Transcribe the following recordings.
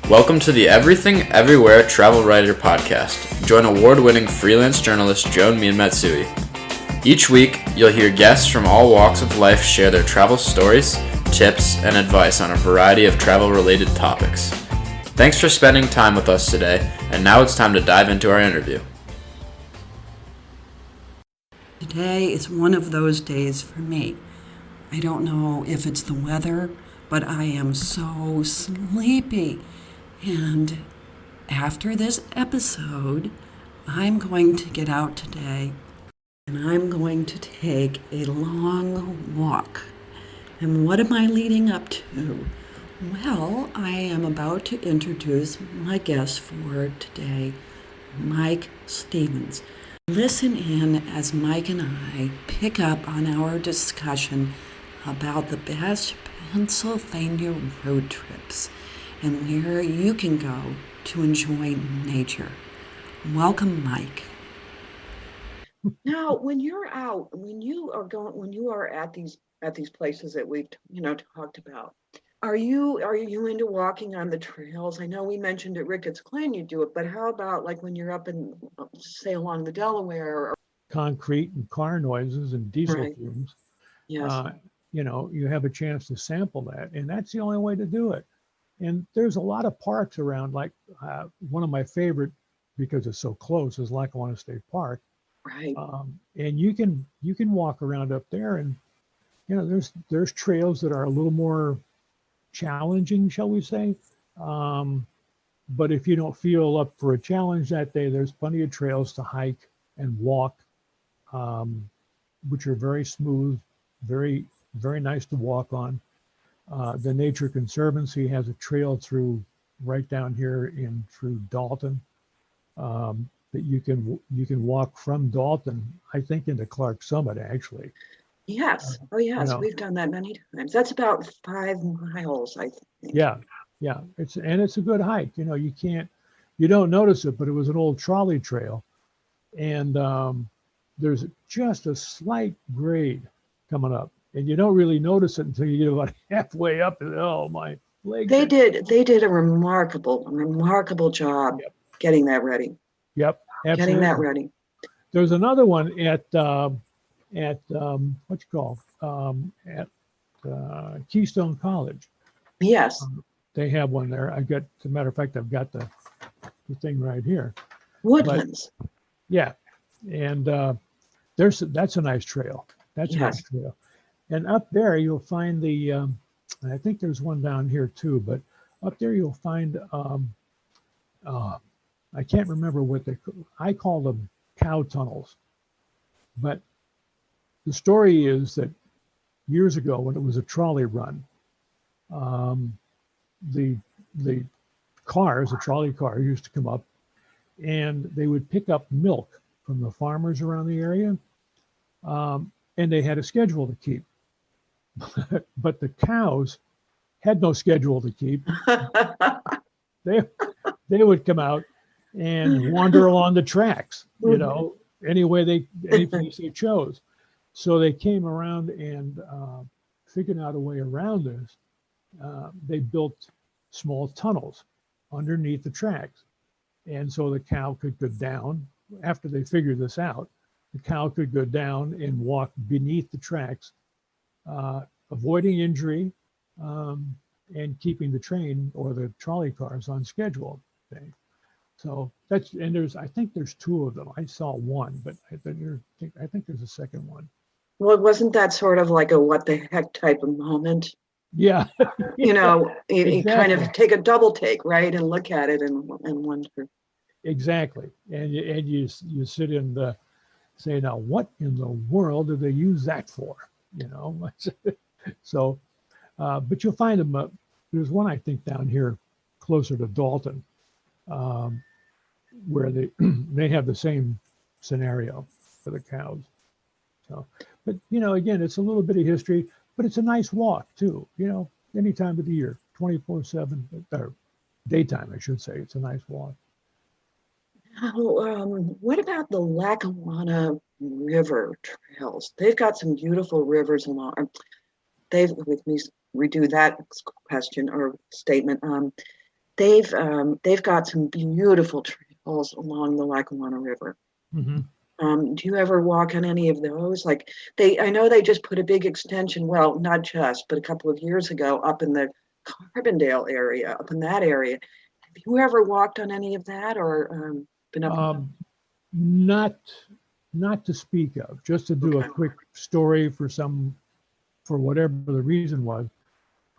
Welcome to the Everything Everywhere Travel Writer Podcast. Join award-winning freelance journalist Joan Matsui. Each week, you'll hear guests from all walks of life share their travel stories, tips, and advice on a variety of travel-related topics. Thanks for spending time with us today, and now it's time to dive into our interview. Today is one of those days for me. I don't know if it's the weather, but I am so sleepy. And after this episode, I'm going to get out today and I'm going to take a long walk. And what am I leading up to? Well, I am about to introduce my guest for today, Mike Stevens. Listen in as Mike and I pick up on our discussion about the best Pennsylvania road trips and where you can go to enjoy nature. Welcome, Mike. Now, when you're out, when you are at these places that we've talked about, are you into walking on the trails? I know we mentioned at Ricketts Glen you do it, but how about like when you're up in, say, along the Delaware? Concrete and car noises and diesel fumes. Yes. You have a chance to sample that, and that's the only way to do it. And there's a lot of parks around, like one of my favorite, because it's so close, is Lackawanna State Park. Right. And you can walk around up there, and there's trails that are a little more challenging, shall we say. But if you don't feel up for a challenge that day, there's plenty of trails to hike and walk, which are very smooth, very, very nice to walk on. The Nature Conservancy has a trail right down here through Dalton, that you can walk from Dalton, I think, into Clark Summit, actually. Yes. Oh, yes. We've done that many times. That's about 5 miles, I think. Yeah. It's a good hike. You don't notice it, but it was an old trolley trail, and there's just a slight grade coming up. And you don't really notice it until you get about halfway up, and oh, my legs. They did a remarkable job getting that ready. Yep, absolutely. Getting that ready. There's another one at Keystone College. Yes. They have one there. As a matter of fact, I've got the thing right here. Woodlands. But, yeah, and that's a nice trail. That's a nice trail. And up there, you'll find I think there's one down here too, but up there you'll find, I can't remember I call them cow tunnels. But the story is that years ago, when it was a trolley run, the trolley cars used to come up, and they would pick up milk from the farmers around the area, and they had a schedule to keep. But the cows had no schedule to keep. They would come out and wander along the tracks, any place they chose. So they came around and figured out a way around this. They built small tunnels underneath the tracks, and so the cow could go down. After they figured this out, the cow could go down and walk beneath the tracks, avoiding injury, and keeping the train or the trolley cars on schedule. So I think there's 2 of them. I saw one, but I think there's a second one. Well, wasn't that sort of like a what the heck type of moment? Yeah. You kind of take a double take, right, and look at it and wonder. Exactly, and you sit and say, now what in the world do they use that for? So, but you'll find them. There's one I think down here, closer to Dalton, where they have the same scenario for the cows. So, but again, it's a little bit of history, but it's a nice walk too. Any time of the year, 24/7, or daytime, I should say. It's a nice walk. What about the Lackawanna River trails? They've got some beautiful rivers along. With me redo that question or statement. they've got some beautiful trails along the Lackawanna River. Mhm. Do you ever walk on any of those? Like I know they just put a big extension, well, not just, but a couple of years ago up in the Carbondale area, up in that area. Have you ever walked on any of that or been up? Um, not not to speak of, just to do a Okay. quick story for whatever the reason was.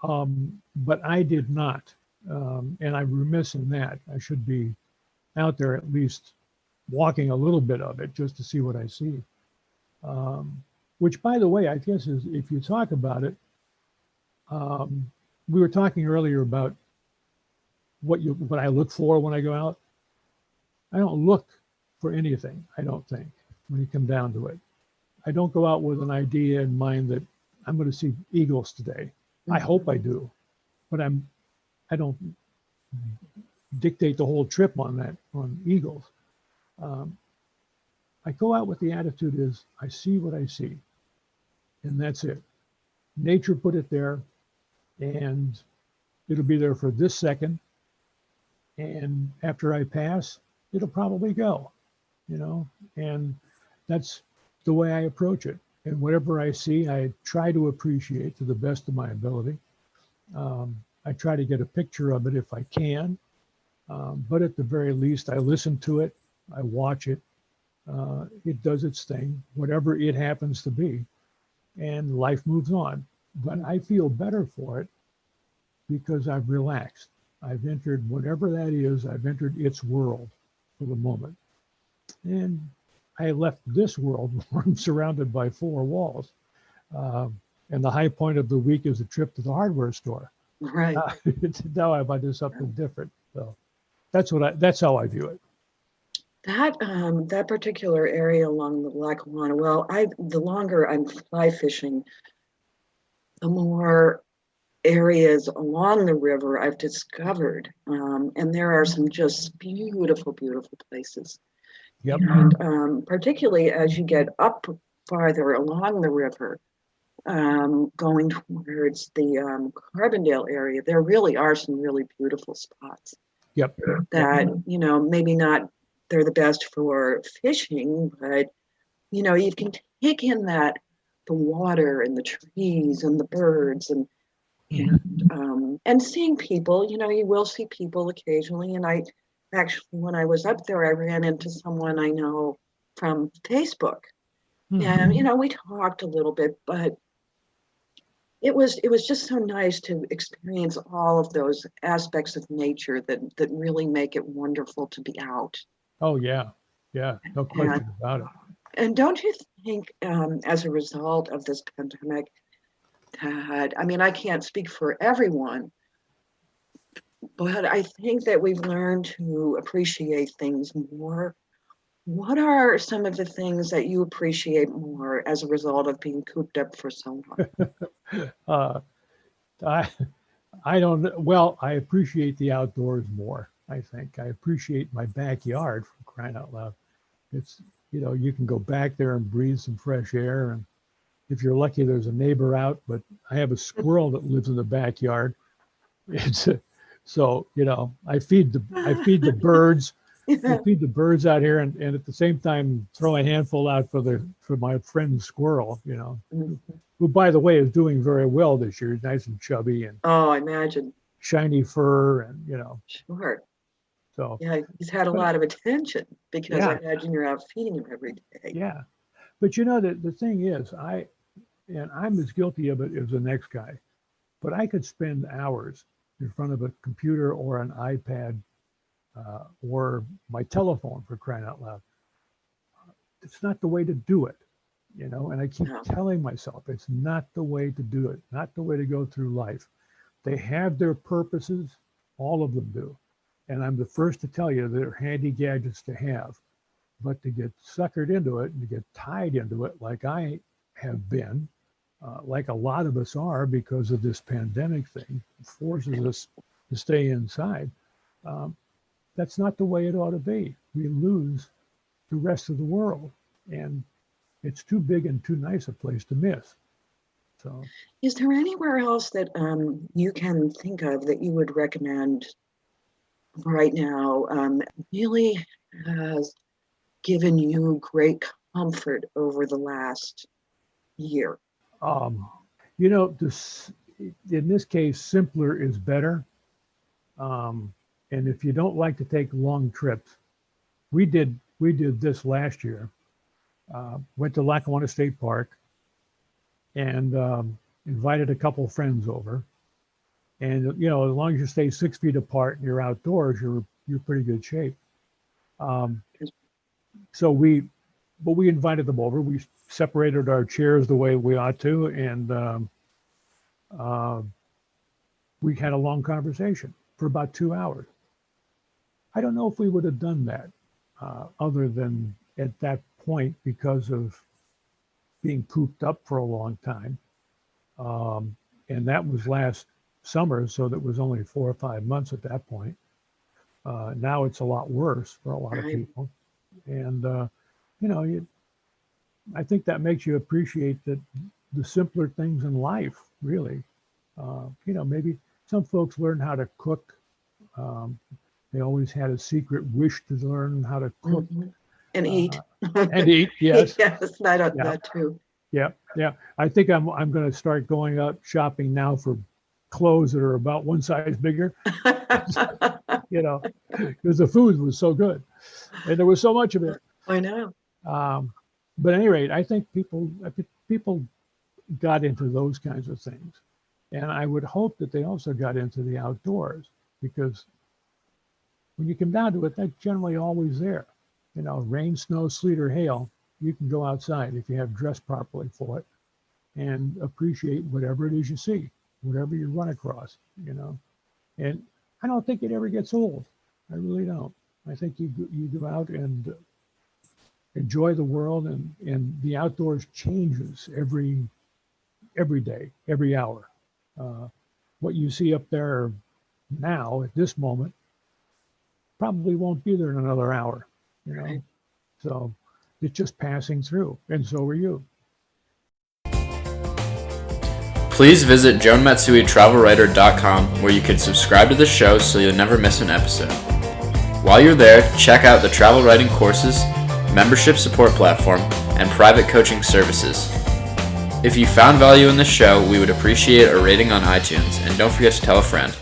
But I did not. And I'm remiss in that. I should be out there at least walking a little bit of it just to see what I see. Which, by the way, I guess is if you talk about it, we were talking earlier about what I look for when I go out. I don't look for anything, I don't think, when you come down to it. I don't go out with an idea in mind that I'm going to see eagles today. I hope I do, but I don't dictate the whole trip on eagles. I go out with the attitude is I see what I see, and that's it. Nature put it there, and it'll be there for this second. And after I pass, it'll probably go, and that's the way I approach it. And whatever I see, I try to appreciate to the best of my ability. I try to get a picture of it if I can, but at the very least, I listen to it, I watch it. It does its thing, whatever it happens to be, and life moves on. But I feel better for it because I've relaxed. I've entered whatever that is, I've entered its world for the moment. And I left this world where I'm surrounded by four walls. And the high point of the week is a trip to the hardware store. Right. Now I'm onto something different. So that's how I view it. That particular area along the Lackawanna, well, the longer I'm fly fishing, the more areas along the river I've discovered. And there are some just beautiful, beautiful places. Yep. And particularly as you get up farther along the river, going towards the Carbondale area, there really are some really beautiful spots Yep. that, maybe not they're the best for fishing, but, you can take in the water and the trees and the birds and seeing people, you will see people occasionally. And I actually, when I was up there, I ran into someone I know from Facebook. And, we talked a little bit, but it was just so nice to experience all of those aspects of nature that really make it wonderful to be out. Oh yeah. Yeah. No question about it. And don't you think, as a result of this pandemic, that, I mean, I can't speak for everyone, but I think that we've learned to appreciate things more. What are some of the things that you appreciate more as a result of being cooped up for so long? I I don't well, I appreciate the outdoors more, I think. I appreciate my backyard, for crying out loud. It's you can go back there and breathe some fresh air, and if you're lucky there's a neighbor out, but I have a squirrel that lives in the backyard. It's so, I feed the birds. I feed the birds out here, and at the same time throw a handful out for my friend squirrel, who, by the way, is doing very well this year. He's nice and chubby and Oh, I imagine. shiny fur, and Sure. so Yeah, he's had a but lot of attention because I yeah, imagine you're out feeding him every day. yeah. But the thing is, I'm as guilty of it as the next guy, but I could spend hours in front of a computer or an iPad or my telephone, for crying out loud. It's not the way to do it, and I keep No. telling myself it's not the way to do it, not the way to go through life. They have their purposes, all of them do. And I'm the first to tell you they're handy gadgets to have, but to get suckered into it and to get tied into it like I have been, like a lot of us are because of this pandemic thing, forces us to stay inside. That's not the way it ought to be. We lose the rest of the world, and it's too big and too nice a place to miss. So, Is there anywhere else that you can think of that you would recommend right now really has given you great comfort over the last year? Um, this in this case, simpler is better. And if you don't like to take long trips, we did this last year. Went to Lackawanna State Park and invited a couple friends over. And as long as you stay 6 feet apart and you're outdoors, you're pretty good shape. Um, so we invited them over. We separated our chairs the way we ought to, and uh, we had a long conversation for about 2 hours. I don't know if we would have done that other than at that point because of being cooped up for a long time. And that was last summer, so that was only 4 or 5 months at that point. Now it's a lot worse for a lot of Right. people. And, I think that makes you appreciate that the simpler things in life, really. Maybe some folks learn how to cook. They always had a secret wish to learn how to cook And eat. and eat. Yes. Yes, that, Yeah. that too. Yeah. Yeah. I think I'm going to start going out shopping now for clothes that are about one size bigger, because the food was so good and there was so much of it. I know. But at any rate, I think people got into those kinds of things. And I would hope that they also got into the outdoors, because when you come down to it, that's generally always there. Rain, snow, sleet, or hail, you can go outside if you have dressed properly for it and appreciate whatever it is you see, whatever you run across, And I don't think it ever gets old. I really don't. I think you go out and enjoy the world, and the outdoors changes every day, every hour. What you see up there now at this moment probably won't be there in another hour, Right. So it's just passing through, and so are you. Please visit joanmatsuitravelwriter.com, where you can subscribe to the show so you'll never miss an episode. While you're there, check out the travel writing courses, membership support platform, and private coaching services. If you found value in the show, we would appreciate a rating on iTunes, and don't forget to tell a friend.